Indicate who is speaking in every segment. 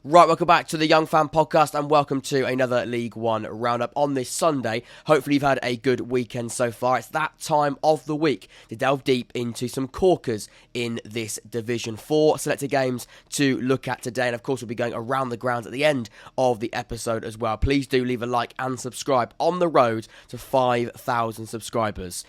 Speaker 1: Right, welcome back to the Young Fan Podcast and welcome to another League One roundup on this Sunday. Hopefully you've had a good weekend so far. It's that time of the week to delve deep into some corkers in this Division 4 selected games to look at today. And of course we'll be going around the grounds at the end of the episode as well. Please do leave a like and subscribe on the road to 5,000 subscribers.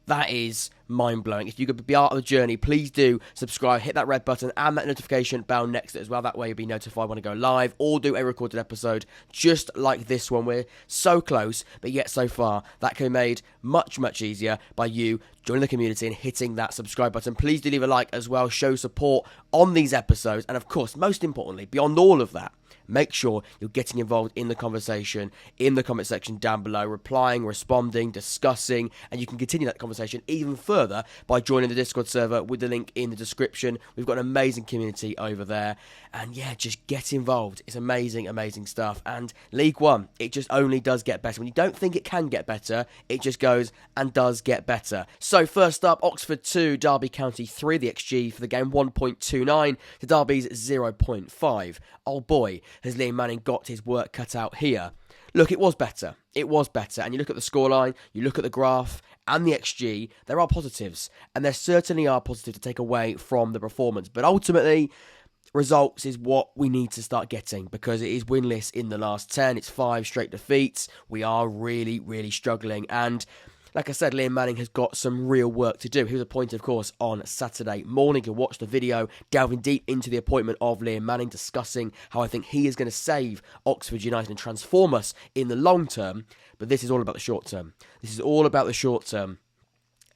Speaker 1: That is mind-blowing. If you could be part of the journey, please do subscribe, hit that red button and that notification bell next to it as well. That way you'll be notified when I go live or do a recorded episode just like this one. We're so close, but yet so far that can be made much, much easier by you joining the community and hitting that subscribe button. Please do leave a like as well, show support on these episodes, and of course, most importantly, beyond all of that, make sure you're getting involved in the conversation in the comment section down below, replying, responding, discussing, and you can continue that conversation even further by joining the Discord server with the link in the description. We've got an amazing community over there, and yeah, just get involved. It's amazing, amazing stuff. And League One, it just only does get better. When you don't think it can get better, it just goes and does get better. So first up, Oxford 2, Derby County 3, the XG for the game 1.29 to Derby's 0.5. Oh boy, has Liam Manning got his work cut out here. Look, it was better. It was better. And you look at the scoreline, you look at the graph and the XG, there are positives. And there certainly are positives to take away from the performance. But ultimately, results is what we need to start getting because it is winless in the last 10. It's 5 straight defeats. We are really, really struggling. And like I said, Liam Manning has got some real work to do. He was appointed, of course, on Saturday morning. You'll watch the video delving deep into the appointment of Liam Manning, discussing how I think he is going to save Oxford United and transform us in the long term. But this is all about the short term. This is all about the short term.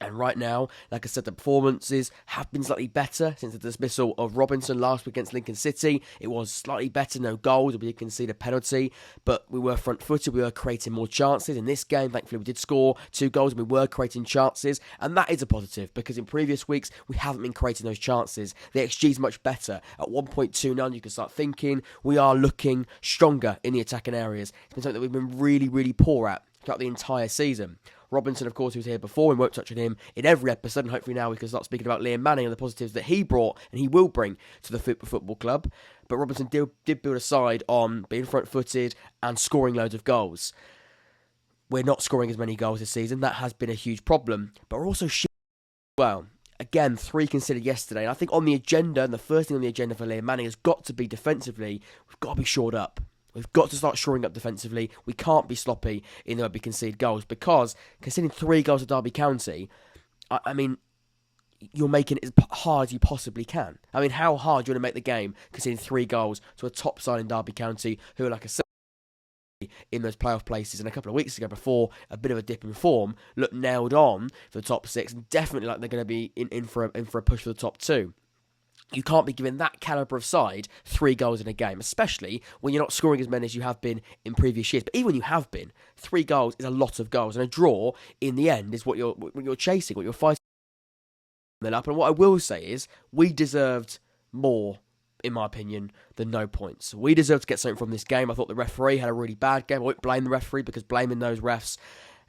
Speaker 1: And right now, like I said, the performances have been slightly better since the dismissal of Robinson last week against Lincoln City. It was slightly better, no goals, we did concede a penalty, but we were front-footed, we were creating more chances. In this game, thankfully, we did score 2 goals and we were creating chances, and that is a positive, because in previous weeks, we haven't been creating those chances. The XG is much better. At 1.29, you can start thinking we are looking stronger in the attacking areas. It's been something that we've been really, really poor at throughout the entire season. Robinson, of course, who was here before, we won't touch on him in every episode, and hopefully now we can start speaking about Liam Manning and the positives that he brought and he will bring to the football club. But Robinson did build a side on being front-footed and scoring loads of goals. We're not scoring as many goals this season. That has been a huge problem. But we're also shit as well. Again, 3 considered yesterday. And I think on the agenda, and the first thing on the agenda for Liam Manning has got to be defensively, we've got to be shored up. We've got to start shoring up defensively. We can't be sloppy in the way we concede goals, because conceding 3 goals to Derby County, I mean, you're making it as hard as you possibly can. I mean, how hard do you want to make the game conceding 3 goals to a top side in Derby County, who are like a in those playoff places, and a couple of weeks ago, before a bit of a dip in form, looked nailed on for the top 6, and definitely like they're going to be in for a push for the top 2. You can't be giving that calibre of side 3 goals in a game, especially when you're not scoring as many as you have been in previous years. But even when you have been, 3 goals is a lot of goals, and a draw in the end is what you're chasing, what you're fighting up. And what I will say is, we deserved more, in my opinion, than no points. We deserved to get something from this game. I thought the referee had a really bad game. I won't blame the referee, because blaming those refs,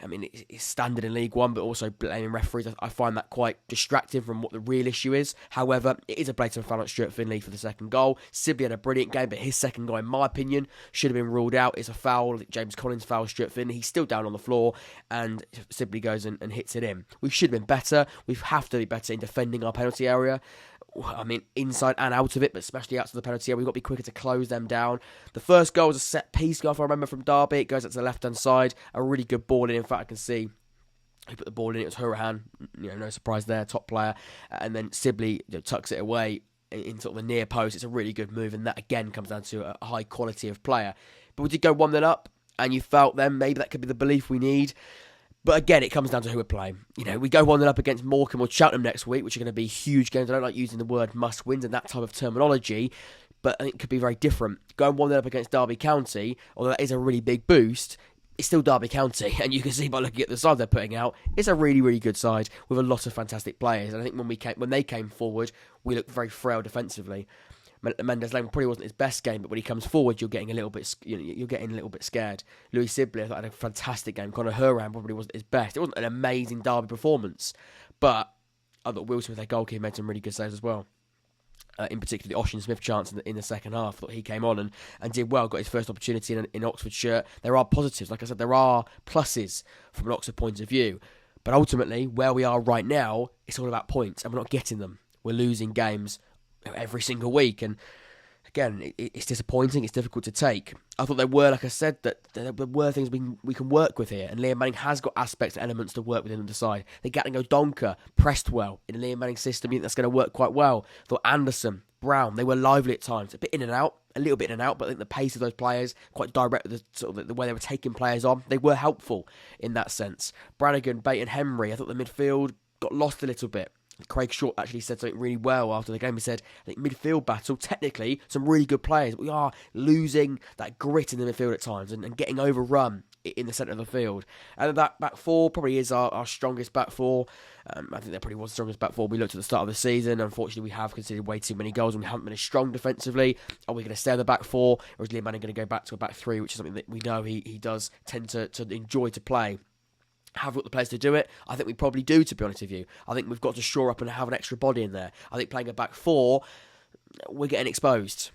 Speaker 1: I mean, it's standard in League One, but also blaming referees, I find that quite distracting from what the real issue is. However, it is a blatant foul on Stuart Finley for the second goal. Sibley had a brilliant game, but his second goal, in my opinion, should have been ruled out. It's a foul. James Collins fouls Stuart Finley. He's still down on the floor, and Sibley goes and hits it in. We should have been better. We have to be better in defending our penalty area. I mean, inside and out of it, but especially out to the penalty area. We've got to be quicker to close them down. The first goal was a set-piece goal, if I remember, from Derby. It goes out to the left-hand side. A really good ball in. In fact, I can see who put the ball in. It was Hurahan. No surprise there, top player. And then Sibley tucks it away in sort of the near post. It's a really good move, and that, again, comes down to a high quality of player. But we did go 1-0 up, and you felt then maybe that could be the belief we need. But again, it comes down to who we're playing. We go 1-0 up against Morecambe or Cheltenham next week, which are going to be huge games. I don't like using the word must-wins and that type of terminology, but I think it could be very different. Going 1-0 up against Derby County, although that is a really big boost, it's still Derby County, and you can see by looking at the side they're putting out, it's a really, really good side with a lot of fantastic players. And I think when they came forward, we looked very frail defensively. Mendes Lane probably wasn't his best game, but when he comes forward, you're getting a little bit scared. Louis Sibley, I thought, had a fantastic game. Conor Hurran probably wasn't his best. It wasn't an amazing Derby performance, but I thought Will Smith, their goalkeeper, made some really good saves as well. in particular the Ossian Smith chance in the second half. I thought he came on and did well, got his first opportunity in Oxford shirt. There are positives, like I said, there are pluses from an Oxford point of view. But ultimately, where we are right now, it's all about points, and we're not getting them. We're losing games every single week, and again, it's disappointing, it's difficult to take. I thought there were, like I said, that there were things we can work with here, and Liam Manning has got aspects and elements to work with in the side. The Gatling O'Donker pressed well in the Liam Manning system. I think that's going to work quite well. I thought Anderson, Brown, they were lively at times, a bit in and out, a little bit in and out, but I think the pace of those players, quite direct, the way they were taking players on, they were helpful in that sense. Brannigan, Bate and Henry, I thought the midfield got lost a little bit. Craig Short actually said something really well after the game. He said, I think midfield battle, technically, some really good players, but we are losing that grit in the midfield at times and getting overrun in the centre of the field. And that back four probably is our strongest back four. I think that probably was the strongest back four we looked at the start of the season. Unfortunately, we have conceded way too many goals and we haven't been as strong defensively. Are we going to stay on the back four, or is Liam Manning going to go back to a back three, which is something that we know he does tend to enjoy to play? Have we got the players to do it? I think we probably do, to be honest with you. I think we've got to shore up and have an extra body in there. I think playing a back four, we're getting exposed.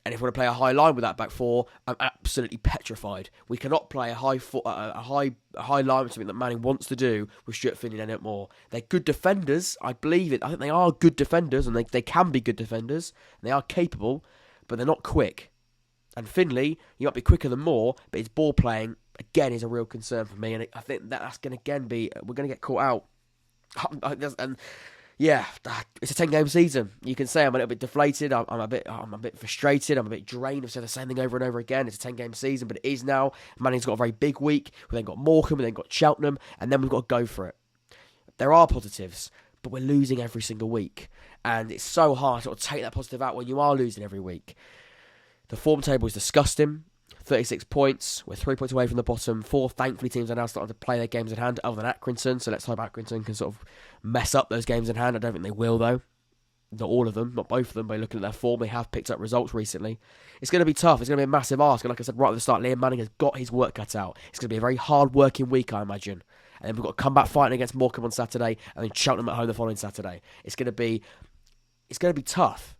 Speaker 1: And if we want to play a high line with that back four, I'm absolutely petrified. We cannot play a high line, something that Manning wants to do with Stuart Finley and Elliot Moore. They're good defenders, I believe it. I think they are good defenders, and they can be good defenders. And they are capable, but they're not quick. And Finley, he might be quicker than Moore, but his ball playing, again, is a real concern for me. And I think that's going to again be, we're going to get caught out. And yeah, it's a 10-game season. You can say I'm a little bit deflated. I'm a bit frustrated. I'm a bit drained of saying the same thing over and over again. It's a 10-game season, but it is now. Manning's got a very big week. We've then got Morecambe, we've then got Cheltenham, and then we've got to go for it. There are positives, but we're losing every single week. And it's so hard to sort of take that positive out when you are losing every week. The form table is disgusting. 36 points. We're 3 points away from the bottom. 4, thankfully, teams are now starting to play their games in hand, other than Accrington. So let's hope Accrington can sort of mess up those games in hand. I don't think they will, though. Not all of them, not both of them, by looking at their form. They have picked up results recently. It's going to be tough. It's going to be a massive ask. And like I said right at the start, Liam Manning has got his work cut out. It's going to be a very hard-working week, I imagine. And then we've got to come back fighting against Morecambe on Saturday, and then Cheltenham at home the following Saturday. It's going to be tough.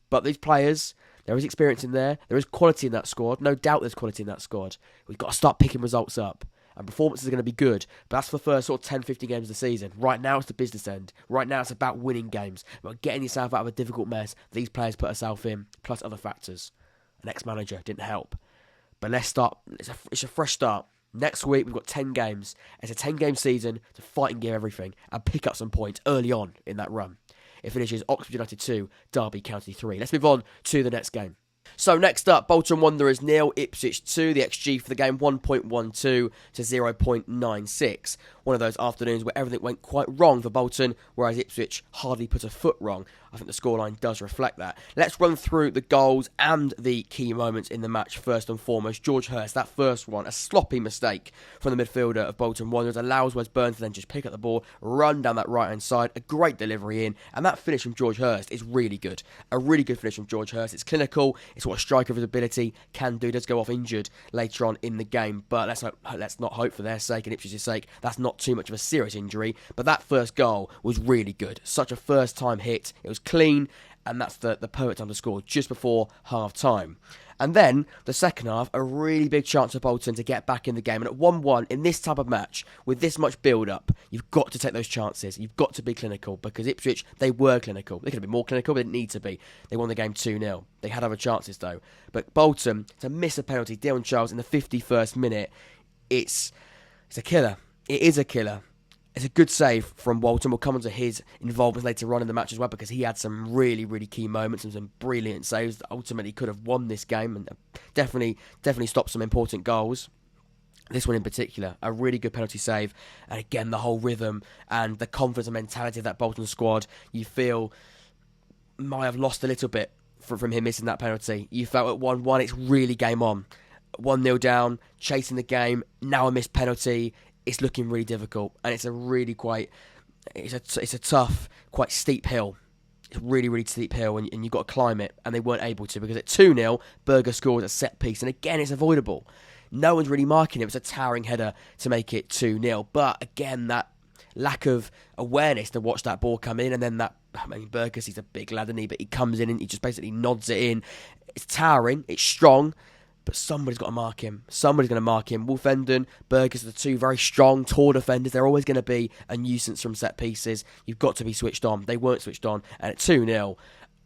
Speaker 1: But these players, there is experience in there. There is quality in that squad. No doubt there's quality in that squad. We've got to start picking results up. And performances are going to be good. But that's for the first sort of 10, 15 games of the season. Right now, it's the business end. Right now, it's about winning games. About getting yourself out of a difficult mess these players put themselves in, plus other factors. An ex-manager didn't help. But let's start. It's a fresh start. Next week, we've got 10 games. It's a 10-game season to fight and give everything and pick up some points early on in that run. It finishes Oxford United 2, Derby County 3. Let's move on to the next game. So next up, Bolton Wanderers 0, Ipswich 2. The XG for the game 1.12 to 0.96. One of those afternoons where everything went quite wrong for Bolton, whereas Ipswich hardly put a foot wrong. I think the scoreline does reflect that. Let's run through the goals and the key moments in the match first and foremost. George Hurst, that first one, a sloppy mistake from the midfielder of Bolton Wanderers, allows Wes Burns to then just pick up the ball, run down that right-hand side, a great delivery in, and that finish from George Hurst is really good. A really good finish from George Hurst. It's clinical, it's what a striker of his ability can do. Does go off injured later on in the game, but let's not hope for their sake and Ipswich's sake. That's not too much of a serious injury, but that first goal was really good. Such a first-time hit. It was clean, and that's the perfect time to score just before half-time. And then, the second half, a really big chance for Bolton to get back in the game. And at 1-1, in this type of match, with this much build-up, you've got to take those chances. You've got to be clinical, because Ipswich, they were clinical. They could have been more clinical, but they didn't need to be. They won the game 2-0. They had other chances, though. But Bolton, to miss a penalty, Dylan Charles, in the 51st minute, it's a killer. It is a killer. It's a good save from Walton. We'll come on to his involvement later on in the match as well, because he had some really, really key moments and some brilliant saves that ultimately could have won this game and definitely stopped some important goals. This one in particular, a really good penalty save. And again, the whole rhythm and the confidence and mentality of that Bolton squad, you feel might have lost a little bit from him missing that penalty. You felt at 1-1, it's really game on. 1-0 down, chasing the game, now a missed penalty. It's looking really difficult, and it's a really it's a tough, quite steep hill. It's a really, really steep hill, and you've got to climb it, and they weren't able to, because at 2-0, Berger scores a set piece, and again, it's avoidable. No one's really marking it. It was a towering header to make it 2-0, but again, that lack of awareness to watch that ball come in, and then that I mean, Burgess, he's a big lad, isn't he? But he comes in and he just basically nods it in. It's towering, it's strong, but somebody's got to mark him. Somebody's going to mark him. Wolfenden, Burgess are the two very strong, tall defenders. They're always going to be a nuisance from set pieces. You've got to be switched on. They weren't switched on. And at 2-0,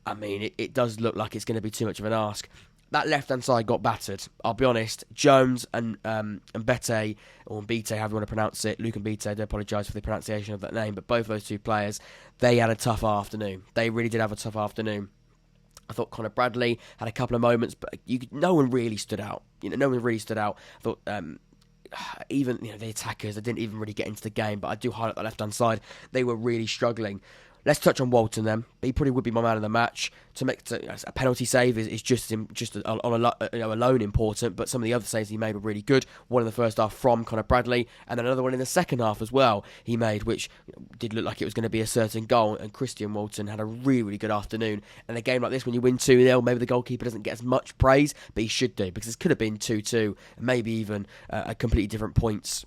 Speaker 1: I mean, it does look like it's going to be too much of an ask. That left-hand side got battered. I'll be honest. Jones and Mbete, or Mbete, however you want to pronounce it, Luke Mbete, I do apologise for the pronunciation of that name, but both those two players, they had a tough afternoon. They really did have a tough afternoon. I thought Connor Bradley had a couple of moments, but no one really stood out. No one really stood out. I thought even the attackers, they didn't even really get into the game, but I do highlight the left-hand side. They were really struggling. Let's touch on Walton then. He probably would be my man of the match. To make a penalty save is just alone important, but some of the other saves he made were really good. One in the first half from Connor Bradley, and then another one in the second half as well he made, which did look like it was going to be a certain goal, and Christian Walton had a really, really good afternoon. And a game like this, when you win 2-0, maybe the goalkeeper doesn't get as much praise, but he should do, because this could have been 2-2, and maybe even a completely different point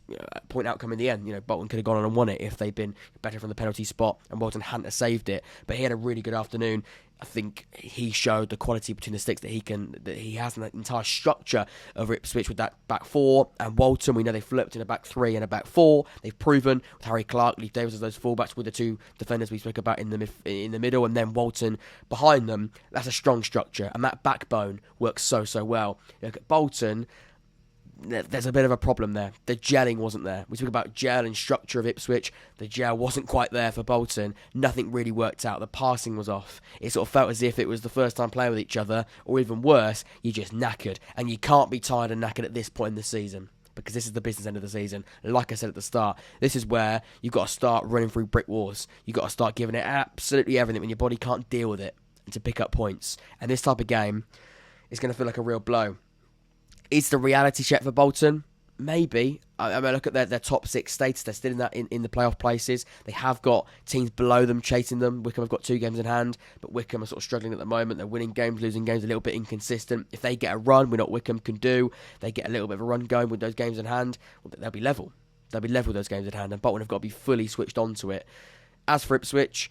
Speaker 1: outcome in the end. Bolton could have gone on and won it if they'd been better from the penalty spot, and Walton hadn't have saved it. But he had a really good afternoon. I think he showed the quality between the sticks that he has in the entire structure of Ipswich with that back four. And Walton, we know they flipped in a back three and a back four. They've proven with Harry Clark, Lee Davis as those fullbacks with the two defenders we spoke about in the middle, and then Walton behind them. That's a strong structure, and that backbone works so well. Look at Bolton. There's a bit of a problem there. The gelling wasn't there. We talk about gel and structure of Ipswich. The gel wasn't quite there for Bolton. Nothing really worked out. The passing was off. It sort of felt as if it was the first time playing with each other, or even worse, you just knackered. And you can't be tired and knackered at this point in the season, because this is the business end of the season. Like I said at the start, this is where you've got to start running through brick walls. You've got to start giving it absolutely everything when your body can't deal with it, and to pick up points. And this type of game is going to feel like a real blow. Is the reality check for Bolton? Maybe. I mean, look at their top six status. They're still in the playoff places. They have got teams below them chasing them. Wycombe have got 2 games in hand, but Wycombe are sort of struggling at the moment. They're winning games, losing games, a little bit inconsistent. If they get a run, we know what Wycombe can do. They get a little bit of a run going with those games in hand, well, they'll be level. They'll be level with those games in hand, and Bolton have got to be fully switched onto it. As for Ipswich,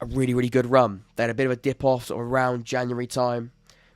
Speaker 1: a really, really good run. They had a bit of a dip off sort of around January time,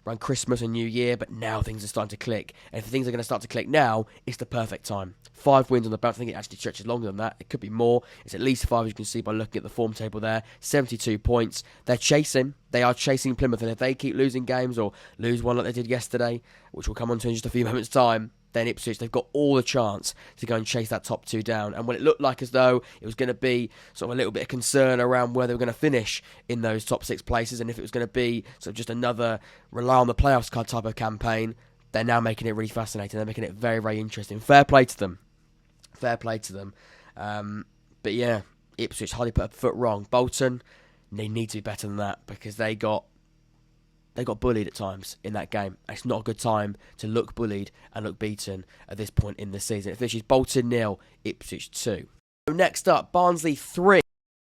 Speaker 1: around Christmas and New Year, but now things are starting to click. And if things are going to start to click now, it's the perfect time. 5 wins on the bounce. I think it actually stretches longer than that. It could be more. It's at least 5, as you can see by looking at the form table there. 72 points. They're chasing. They are chasing Plymouth, and if they keep losing games or lose one like they did yesterday, which we'll come on to in just a few moments' time, then Ipswich, they've got all the chance to go and chase that top 2 down. And when it looked like as though it was going to be sort of a little bit of concern around where they were going to finish in those top 6 places, and if it was going to be sort of just another rely on the playoffs card type of campaign, they're now making it really fascinating. They're making it very, very interesting. Fair play to them. Fair play to them. But yeah, Ipswich hardly put a foot wrong. Bolton, they need to be better than that, because they got bullied at times in that game. It's not a good time to look bullied and look beaten at this point in the season. It finishes Bolton 0, Ipswich 2. Next up, Barnsley 3-0.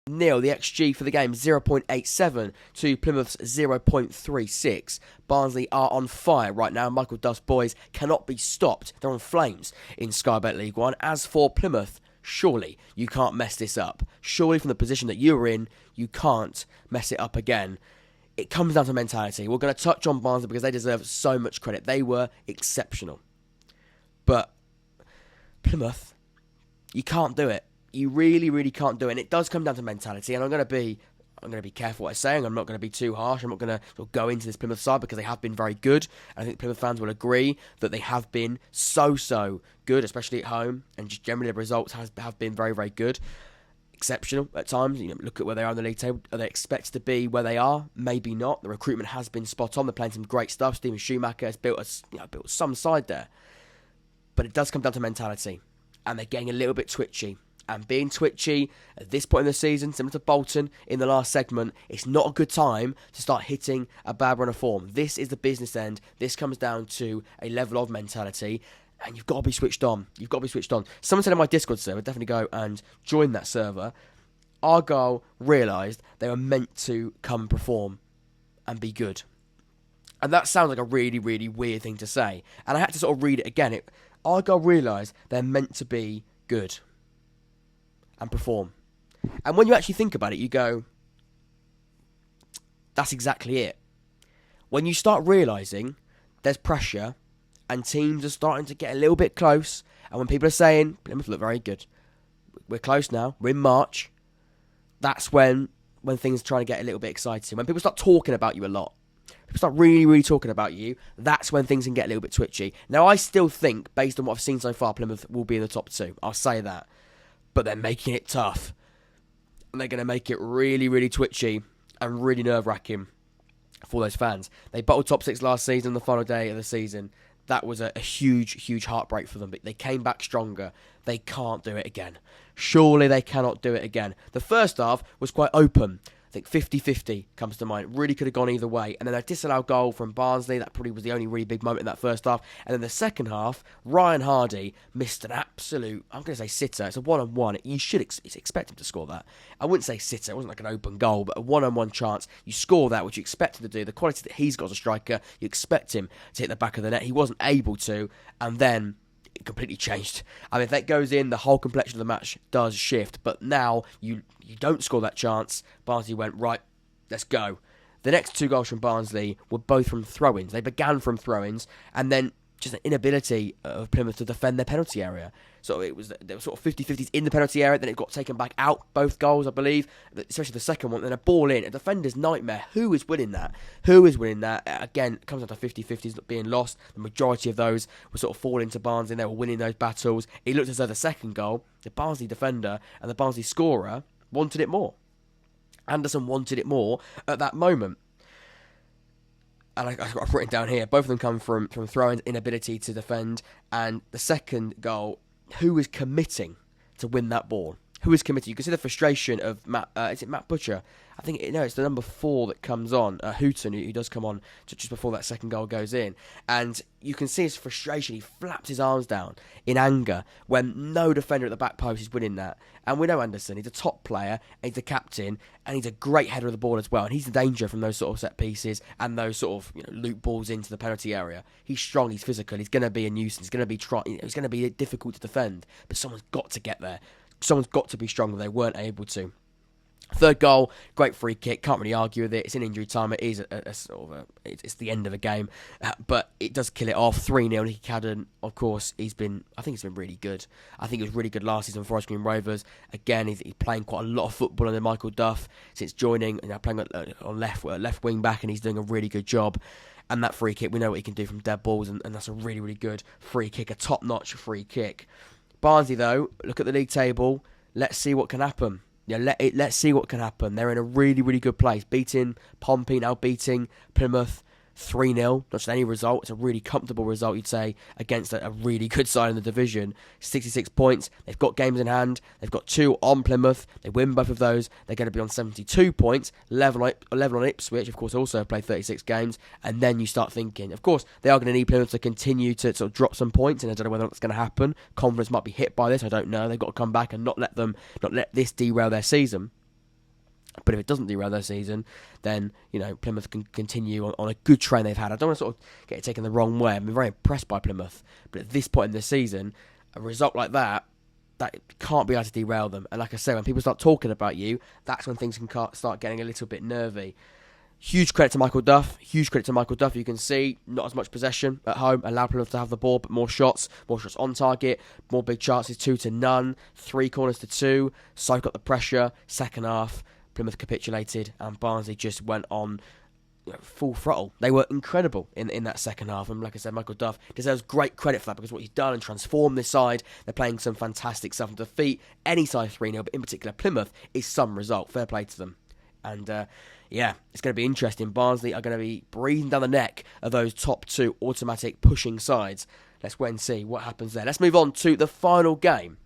Speaker 1: The XG for the game 0.87 to Plymouth's 0.36. Barnsley are on fire right now. Michael Duff's boys cannot be stopped. They're on flames in Sky Bet League One. As for Plymouth, surely you can't mess this up. Surely from the position that you were in, you can't mess it up again. It comes down to mentality. We're going to touch on Barnsley because they deserve so much credit. They were exceptional. But Plymouth, you can't do it. You really, really can't do it. And it does come down to mentality. And I'm going to be careful what I'm saying. I'm not going to be too harsh. I'm not going to sort of go into this Plymouth side because they have been very good. And I think Plymouth fans will agree that they have been so good, especially at home. And just generally the results have been very, very good. Exceptional at times. Look at where they are in the league table. Are they expected to be where they are? Maybe not. The recruitment has been spot on. They're playing some great stuff. Stephen Schumacher has built some side there. But it does come down to mentality. And they're getting a little bit twitchy. And being twitchy at this point in the season, similar to Bolton in the last segment, it's not a good time to start hitting a bad run of form. This is the business end. This comes down to a level of mentality. And you've got to be switched on. You've got to be switched on. Someone said in my Discord server, definitely go and join that server. Argyle realised they were meant to come and perform and be good. And that sounds like a really, really weird thing to say. And I had to sort of read it again. Argyle realised they're meant to be good and perform. And when you actually think about it, you go, That's exactly it. When you start realising there's pressure and teams are starting to get a little bit close, and when people are saying, Plymouth look very good, we're close now, we're in March, that's when things are trying to get a little bit exciting. When people start talking about you a lot, people start really, really talking about you, that's when things can get a little bit twitchy. Now, I still think, based on what I've seen so far, Plymouth will be in the top 2. I'll say that. But they're making it tough. And they're going to make it really, really twitchy and really nerve-wracking for those fans. They bottled top 6 last season, the final day of the season. That was a huge, huge heartbreak for them. But they came back stronger. They can't do it again. Surely they cannot do it again. The first half was quite open. I think 50-50 comes to mind. Really could have gone either way. And then a disallowed goal from Barnsley. That probably was the only really big moment in that first half. And then the second half, Ryan Hardy missed an absolute, I'm going to say sitter. It's a one-on-one. You should expect him to score that. I wouldn't say sitter. It wasn't like an open goal, but a one-on-one chance. You score that, which you expect him to do. The quality that he's got as a striker, you expect him to hit the back of the net. He wasn't able to. And then it completely changed. I mean, if that goes in, the whole complexion of the match does shift. But now you don't score that chance. Barnsley went, right, let's go. The next 2 goals from Barnsley were both from throw-ins. They began from throw-ins, and then just an inability of Plymouth to defend their penalty area. So there were sort of 50-50s in the penalty area, then it got taken back out, both goals, I believe, especially the second one, then a ball in, a defender's nightmare. Who is winning that? Again, it comes down to 50-50s being lost. The majority of those were sort of falling to Barnsley, and they were winning those battles. It looked as though the second goal, the Barnsley defender and the Barnsley scorer wanted it more. Anderson wanted it more at that moment. And I've got it written down here. Both of them come from throw-ins, inability to defend. And the second goal, who is committing to win that ball? Who is committing? You can see the frustration of Matt. Is it Matt Butcher? I think it's the number 4 that comes on, Houghton, who does come on just before that second goal goes in. And you can see his frustration. He flaps his arms down in anger when no defender at the back post is winning that. And we know Anderson, he's a top player, and he's the captain, and he's a great header of the ball as well. And he's the danger from those sort of set pieces and those sort of loop balls into the penalty area. He's strong, he's physical, he's going to be a nuisance, he's going to be difficult to defend. But someone's got to get there. Someone's got to be stronger. They weren't able to. Third goal, great free kick. Can't really argue with it. It's in injury time. It is a sort of it's the end of a game, but it does kill it off. 3-0. Nicky Cadden, of course, I think he's been really good. I think he was really good last season for Forest Green Rovers. Again, he's playing quite a lot of football under Michael Duff since joining. Playing on left wing back, and he's doing a really good job. And that free kick, we know what he can do from dead balls, and that's a really, really good free kick, a top-notch free kick. Barnsley, though, look at the league table. Let's see what can happen. Let's see what can happen. They're in a really, really good place. Beating Pompey, now beating Plymouth 3-0. Not just any result. It's a really comfortable result, you'd say, against a really good side in the division. 66 points. They've got games in hand. They've got 2 on Plymouth. They win both of those. They're going to be on 72 points. 11 on Ipswich, of course, also played 36 games. And then you start thinking, of course, they are going to need Plymouth to continue to sort of drop some points, and I don't know whether that's going to happen. Confidence might be hit by this. I don't know. They've got to come back and not let this derail their season. But if it doesn't derail their season, then, Plymouth can continue on a good train they've had. I don't want to sort of get it taken the wrong way. I've been very impressed by Plymouth. But at this point in the season, a result like that can't be able to derail them. And like I say, when people start talking about you, that's when things can start getting a little bit nervy. Huge credit to Michael Duff. You can see not as much possession at home. Allowed Plymouth to have the ball, but more shots on target, more big chances, 2-0, 3 corners to 2. Soak up the pressure. Second half, Plymouth capitulated, and Barnsley just went on full throttle. They were incredible in that second half, and like I said, Michael Duff deserves great credit for that, because what he's done and transformed this side. They're playing some fantastic stuff, and defeat any side 3-0, but in particular Plymouth, is some result. Fair play to them. And it's going to be interesting. Barnsley are going to be breathing down the neck of those top 2 automatic pushing sides. Let's wait and see what happens there. Let's move on to the final game.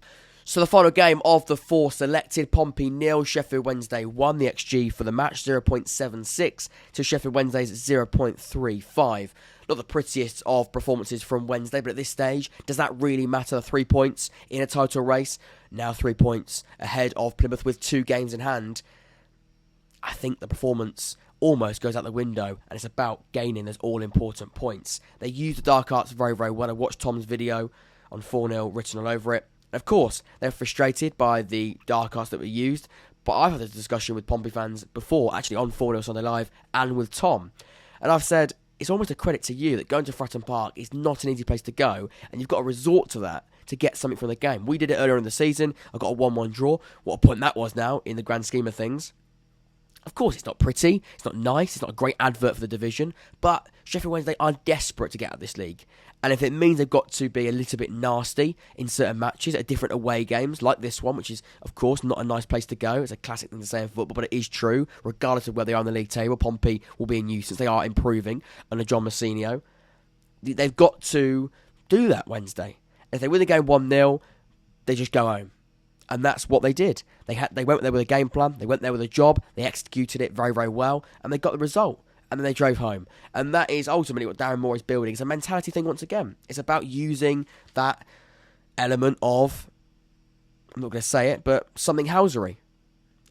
Speaker 1: So the final game of the 4 selected, Pompey 0, Sheffield Wednesday 1. The XG for the match, 0.76 to Sheffield Wednesday's 0.35. Not the prettiest of performances from Wednesday, but at this stage, does that really matter? 3 points in a title race, now 3 points ahead of Plymouth with 2 games in hand. I think the performance almost goes out the window, and it's about gaining those all-important points. They use the dark arts very, very well. I watched Tom's video on 4-0 written all over it. Of course, they're frustrated by the dark arts that were used, But I've had this discussion with Pompey fans before, actually on 4-0 Sunday Live, and with Tom. And I've said, it's almost a credit to you that going to Fratton Park is not an easy place to go, and you've got to resort to that to get something from the game. We did it earlier in the season. I got a 1-1 draw. What a point that was now in the grand scheme of things. Of course, it's not pretty, it's not nice, it's not a great advert for the division, but Sheffield Wednesday are desperate to get out of this league. And if it means they've got to be a little bit nasty in certain matches at different away games, like this one, which is, of course, not a nice place to go. It's a classic thing to say in football, but it is true. Regardless of where they are on the league table, Pompey will be a nuisance. They are improving under John Massinio. They've got to do that Wednesday. If they win the game 1-0, they just go home. And that's what they did. They went there with a game plan. They went there with a job. They executed it very, very well. And they got the result. And then they drove home. And that is ultimately what Darren Moore is building. It's a mentality thing once again. It's about using that element of, I'm not going to say it, but something housery.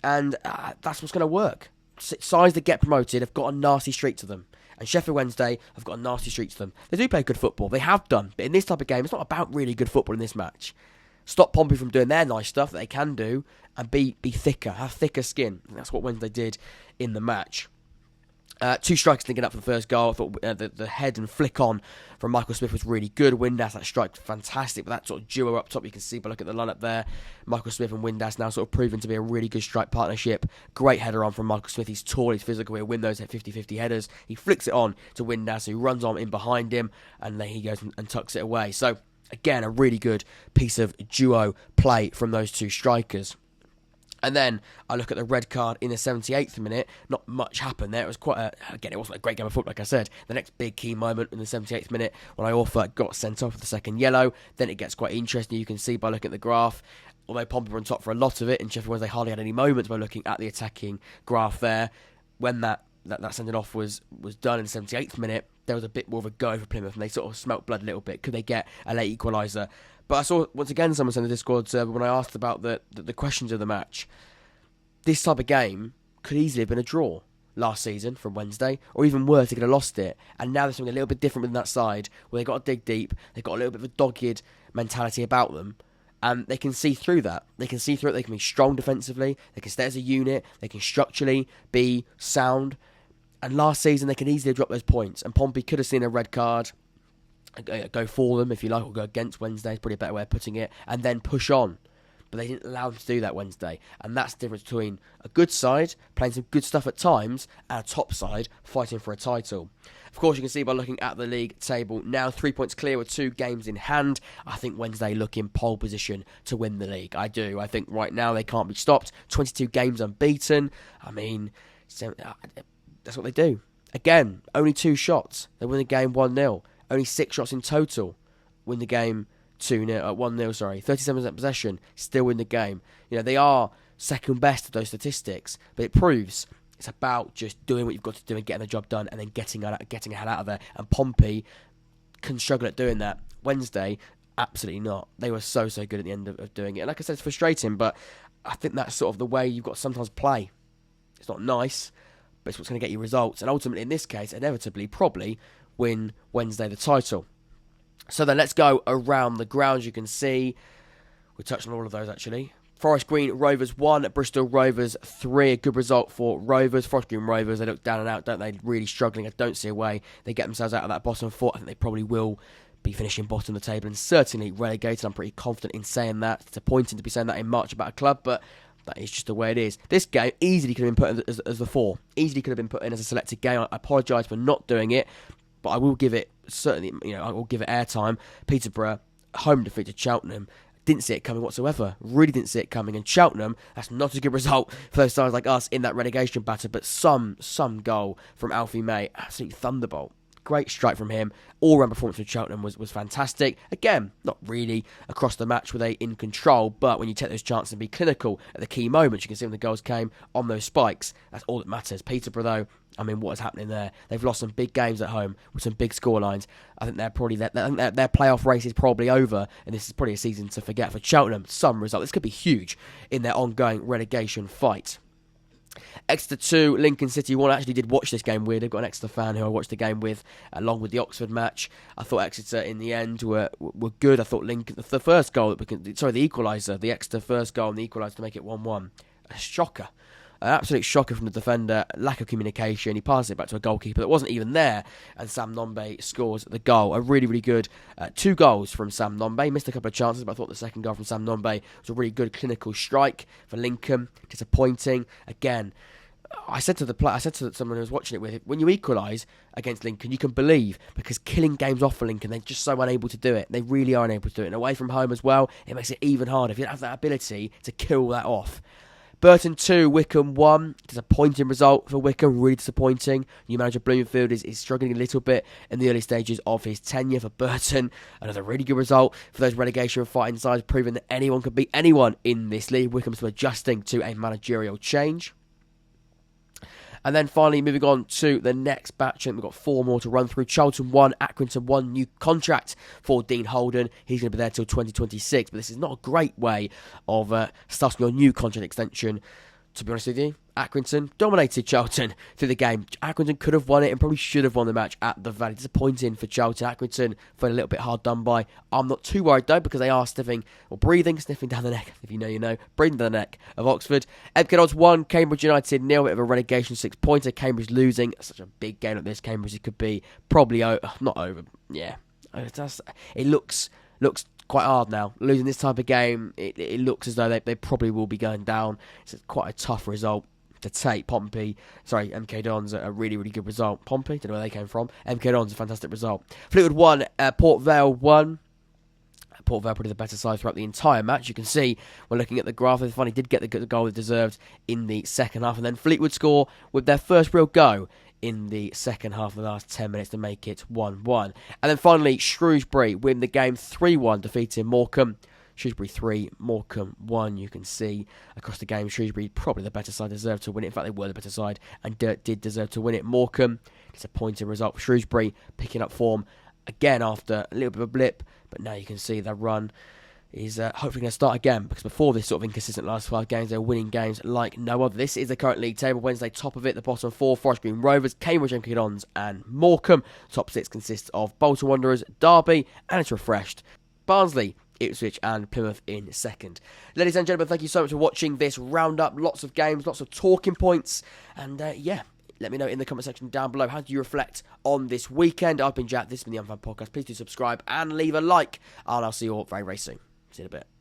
Speaker 1: And that's what's going to work. Sides that get promoted have got a nasty streak to them. And Sheffield Wednesday have got a nasty streak to them. They do play good football. They have done. But in this type of game, it's not about really good football in this match. Stop Pompey from doing their nice stuff that they can do and be thicker, have thicker skin. And that's what Wednesday did in the match. 2 strikers linking up for the first goal. I thought the head and flick on from Michael Smith was really good. Windass, that strike, fantastic. But that sort of duo up top, you can see by looking at the lineup there. Michael Smith and Windass now sort of proven to be a really good strike partnership. Great header on from Michael Smith. He's tall, he's physical. He'll win those 50-50 headers. He flicks it on to Windass, who runs on in behind him, and then he goes and tucks it away. So, again, a really good piece of duo play from those 2 strikers. And then I look at the red card in the 78th minute. Not much happened there. It was it wasn't a great game of football, like I said. The next big key moment in the 78th minute when Iorfa got sent off with the second yellow. Then it gets quite interesting. You can see by looking at the graph, although Pompey were on top for a lot of it, and Sheffield Wednesday hardly had any moments by looking at the attacking graph there. When that sending off was done in the 78th minute, there was a bit more of a go for Plymouth, and they sort of smelt blood a little bit. Could they get a late equaliser? But I saw, once again, someone said in the Discord server when I asked about the questions of the match, this type of game could easily have been a draw last season from Wednesday, or even worse, they could have lost it. And now there's something a little bit different within that side, where they've got to dig deep, they've got a little bit of a dogged mentality about them, and they can see through that. They can see through it, they can be strong defensively, they can stay as a unit, they can structurally be sound. And last season, they could easily have dropped those points, and Pompey could have seen a red card, go for them, if you like, or go against Wednesday, is probably a better way of putting it, and then push on. But they didn't allow them to do that Wednesday. And that's the difference between a good side, playing some good stuff at times, and a top side, fighting for a title. Of course, you can see by looking at the league table, now 3 points clear with 2 games in hand. I think Wednesday look in pole position to win the league. I do. I think right now they can't be stopped. 22 games unbeaten. I mean, that's what they do. Again, only 2 shots. They win the game 1-0. Only 6 shots in total. Win the game 1-0, sorry. 37% possession, still win the game. You know, they are second best of those statistics, but it proves it's about just doing what you've got to do and getting the job done, and then getting a head out of there. And Pompey can struggle at doing that. Wednesday, absolutely not. They were so good at the end of doing it. And like I said, it's frustrating, but I think that's sort of the way you've got to sometimes play. It's not nice, but it's what's going to get you results. And ultimately, in this case, inevitably, probably win Wednesday the title. So then let's go around the grounds. You can see we touched on all of those actually. Forest Green Rovers 1, Bristol Rovers 3. A good result for Rovers. Forest Green Rovers, they look down and out, don't they? Really struggling. I don't see a way they get themselves out of that bottom 4. I think they probably will be finishing bottom of the table and certainly relegated. I'm pretty confident in saying that. It's disappointing to be saying that in March about a club, but that is just the way it is. This game easily could have been put in as the 4. Easily could have been put in as a selected game. I apologise for not doing it, but I will give it, certainly, I will give it airtime. Peterborough, home defeat to Cheltenham. Didn't see it coming whatsoever. Really didn't see it coming. And Cheltenham, that's not a good result for those sides like us in that relegation battle, but some goal from Alfie May. Absolute thunderbolt. Great strike from him. All-round performance from Cheltenham was fantastic. Again, not really across the match were they in control, but when you take those chances and be clinical at the key moments, you can see when the goals came on those spikes. That's all that matters. Peterborough, though, I mean, what is happening there? They've lost some big games at home with some big scorelines. I think they're probably their playoff race is probably over, and this is probably a season to forget for Cheltenham. Some result. This could be huge in their ongoing relegation fight. Exeter 2, Lincoln City 1. I actually did watch this game with. They've got an Exeter fan who I watched the game with, along with the Oxford match. I thought Exeter in the end were good. I thought Lincoln, the first goal, the equaliser, the Exeter first goal and the equaliser to make it 1-1. a shocker. An absolute shocker from the defender, lack of communication. He passes it back to a goalkeeper that wasn't even there, and Sam Nombe scores the goal. A really, really good 2 goals from Sam Nombe. Missed a couple of chances, but I thought the second goal from Sam Nombe was a really good clinical strike for Lincoln. Disappointing. Again, I said to someone who was watching it with, when you equalise against Lincoln, you can believe, because killing games off for Lincoln, they're just so unable to do it. They really are unable to do it. And away from home as well, it makes it even harder if you don't have that ability to kill that off. Burton 2, Wycombe 1. Disappointing result for Wycombe, really disappointing. New manager Bloomfield is struggling a little bit in the early stages of his tenure for Burton. Another really good result for those relegation fighting sides, proving that anyone can beat anyone in this league. Wycombe still adjusting to a managerial change. And then finally, moving on to the next batch, and we've got 4 more to run through. Charlton 1, Accrington 1, new contract for Dean Holden. He's going to be there till 2026, but this is not a great way of starting your new contract extension. To be honest with you, Accrington dominated Charlton through the game. Accrington could have won it and probably should have won the match at the Valley. Disappointing for Charlton. Accrington felt a little bit hard done by. I'm not too worried though, because they are sniffing down the neck, if you know, you know, breathing down the neck of Oxford. MK Dons 1, Cambridge United 0, bit of a relegation 6-pointer. Cambridge losing. Such a big game like this. Cambridge, it could be probably not over. Yeah, it looks quite hard now. Losing this type of game, it looks as though they probably will be going down. It's quite a tough result to take. MK Dons, a really, really good result. Pompey, don't know where they came from. MK Dons, a fantastic result. Fleetwood 1, Port Vale 1. Port Vale probably the better side throughout the entire match. You can see when looking at the graph, they finally did get the goal they deserved in the second half, and then Fleetwood score with their first real go in the second half of the last 10 minutes to make it 1-1. And then finally, Shrewsbury win the game 3-1, defeating Morecambe. Shrewsbury 3, Morecambe 1. You can see across the game, Shrewsbury probably the better side, deserved to win it. In fact, they were the better side and did deserve to win it. Morecambe, disappointing result for Shrewsbury, picking up form again after a little bit of a blip, but now you can see their run is hopefully going to start again, because before this sort of inconsistent last 5 games, they're winning games like no other. This is the current league table. Wednesday, top of it, the bottom 4, Forest Green Rovers, Cambridge MK Dons and Morecambe. Top 6 consists of Bolton Wanderers, Derby, and it's refreshed Barnsley, Ipswich and Plymouth in second. Ladies and gentlemen, thank you so much for watching this roundup. Lots of games, lots of talking points, and let me know in the comment section down below, how do you reflect on this weekend? I've been Jack, this has been the Unfan Podcast. Please do subscribe and leave a like, and I'll see you all very, very soon. See you in a bit.